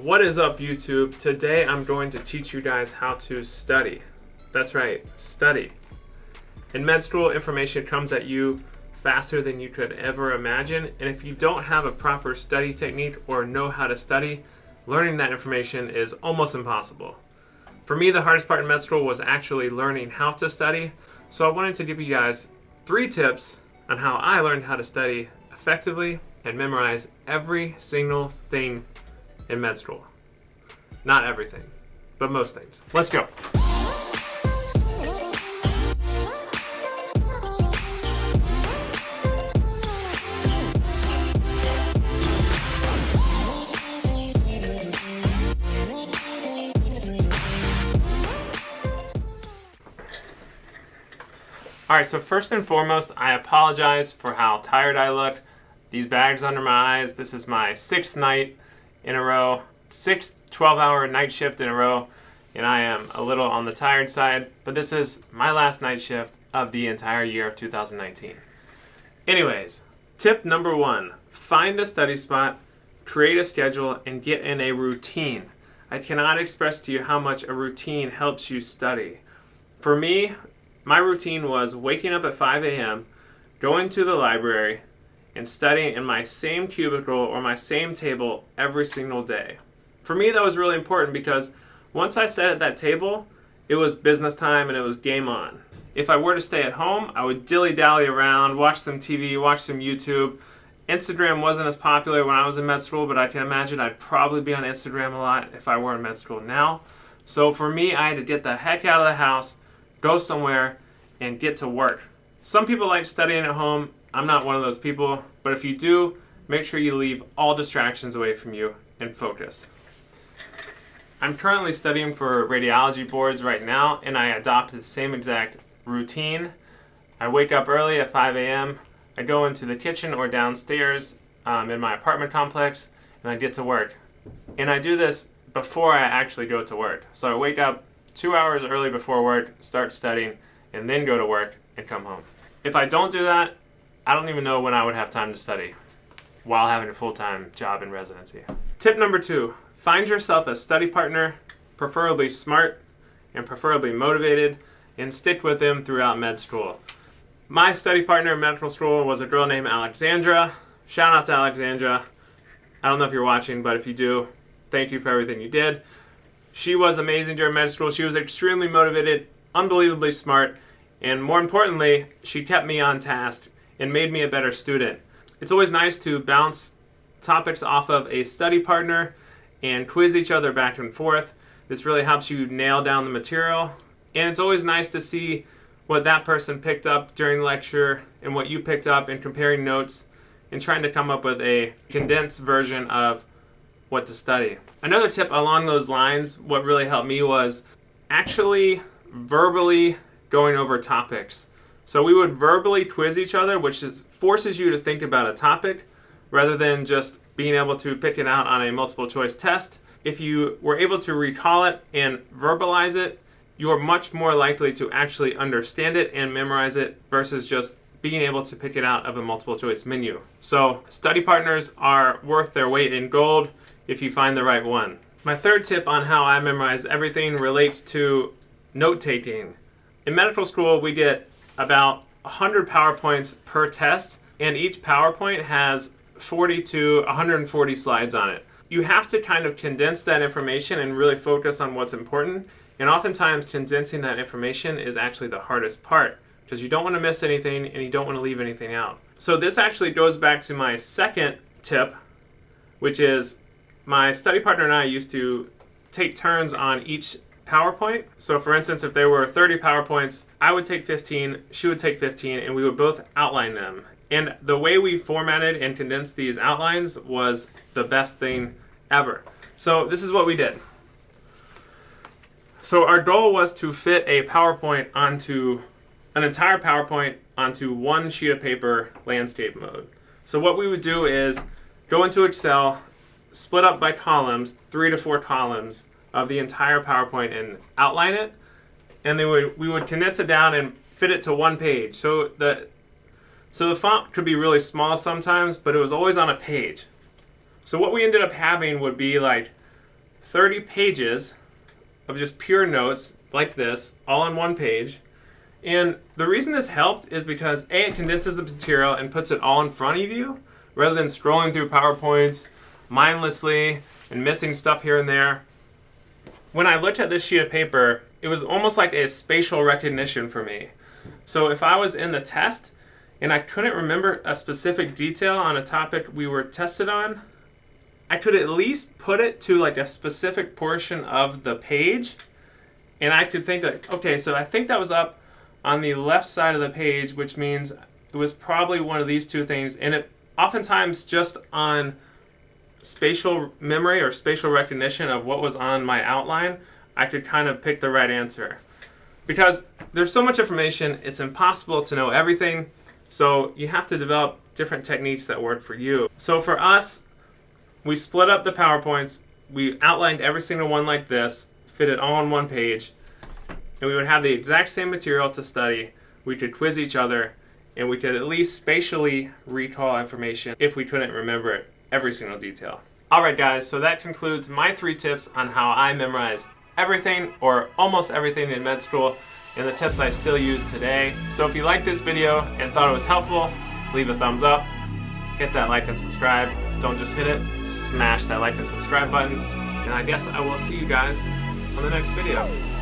What is up, YouTube? Today I'm going to teach you guys how to study. That's right, study. In med school, information comes at you faster than you could ever imagine, and if you don't have a proper study technique or know how to study, learning that information is almost impossible. For me, the hardest part in med school was actually learning how to study, so I wanted to give you guys 3 tips on how I learned how to study effectively and memorize every single thing in med school. Not everything, but most things. Let's go. Alright, so first and foremost, I apologize for how tired I look. These bags under my eyes, this is my 6th night in a row, 6th 12-hour night shift in a row, and I am a little on the tired side, but this is my last night shift of the entire year of 2019. Anyways, tip number 1, find a study spot, create a schedule, and get in a routine. I cannot express to you how much a routine helps you study. For me, my routine was waking up at 5 a.m., going to the library, and studying in my same cubicle or my same table every single day. For me, that was really important because once I sat at that table, it was business time and it was game on. If I were to stay at home, I would dilly-dally around, watch some TV, watch some YouTube. Instagram wasn't as popular when I was in med school, but I can imagine I'd probably be on Instagram a lot if I were in med school now. So for me, I had to get the heck out of the house, go somewhere, and get to work. Some people like studying at home. I'm not one of those people, but if you do, make sure you leave all distractions away from you and focus. I'm currently studying for radiology boards right now, and I adopted the same exact routine. I wake up early at 5 a.m., I go into the kitchen or downstairs in my apartment complex, and I get to work. And I do this before I actually go to work. So I wake up 2 hours early before work, start studying, and then go to work and come home. If I don't do that, I don't even know when I would have time to study while having a full-time job in residency. Tip number 2, find yourself a study partner, preferably smart and preferably motivated, and stick with them throughout med school. My study partner in medical school was a girl named Alexandra. Shout out to Alexandra. I don't know if you're watching, but if you do, thank you for everything you did. She was amazing during med school. She was extremely motivated, unbelievably smart, and more importantly, she kept me on task and made me a better student. It's always nice to bounce topics off of a study partner and quiz each other back and forth. This really helps you nail down the material, and it's always nice to see what that person picked up during lecture and what you picked up, and comparing notes and trying to come up with a condensed version of what to study. Another tip along those lines, what really helped me was actually verbally going over topics. So we would verbally quiz each other, which forces you to think about a topic rather than just being able to pick it out on a multiple choice test. If you were able to recall it and verbalize it, you're much more likely to actually understand it and memorize it versus just being able to pick it out of a multiple choice menu. So study partners are worth their weight in gold if you find the right one. My third tip on how I memorize everything relates to note-taking. In medical school, we get about 100 PowerPoints per test, and each PowerPoint has 40 to 140 slides on it. You have to kind of condense that information and really focus on what's important, and oftentimes condensing that information is actually the hardest part because you don't want to miss anything and you don't want to leave anything out. So this actually goes back to my second tip, which is my study partner and I used to take turns on each PowerPoint. So for instance, if there were 30 PowerPoints, I would take 15, she would take 15, and we would both outline them. And the way we formatted and condensed these outlines was the best thing ever. So this is what we did. So our goal was to fit a PowerPoint onto an entire PowerPoint onto one sheet of paper, landscape mode. So what we would do is go into Excel, split up by columns, 3 to 4 columns of the entire PowerPoint and outline it, and then we would condense it down and fit it to one page. So the font could be really small sometimes, but it was always on a page. So what we ended up having would be like 30 pages of just pure notes like this, all on one page. And the reason this helped is because A, it condenses the material and puts it all in front of you, rather than scrolling through PowerPoints mindlessly and missing stuff here and there. When I looked at this sheet of paper, it was almost like a spatial recognition for me. So if I was in the test and I couldn't remember a specific detail on a topic we were tested on, I could at least put it to like a specific portion of the page, and I could think like, okay, so I think that was up on the left side of the page, which means it was probably one of these two things. And it oftentimes just on spatial memory or spatial recognition of what was on my outline, I could kind of pick the right answer. Because there's so much information, it's impossible to know everything. So you have to develop different techniques that work for you. So for us, we split up the PowerPoints. We outlined every single one like this, fit it all on one page, and we would have the exact same material to study. We could quiz each other, and we could at least spatially recall information if we couldn't remember it, every single detail. Alright guys, so that concludes my 3 tips on how I memorized everything or almost everything in med school, and the tips I still use today. So if you liked this video and thought it was helpful, leave a thumbs up, hit that like and subscribe. Don't just hit it, smash that like and subscribe button, and I guess I will see you guys on the next video.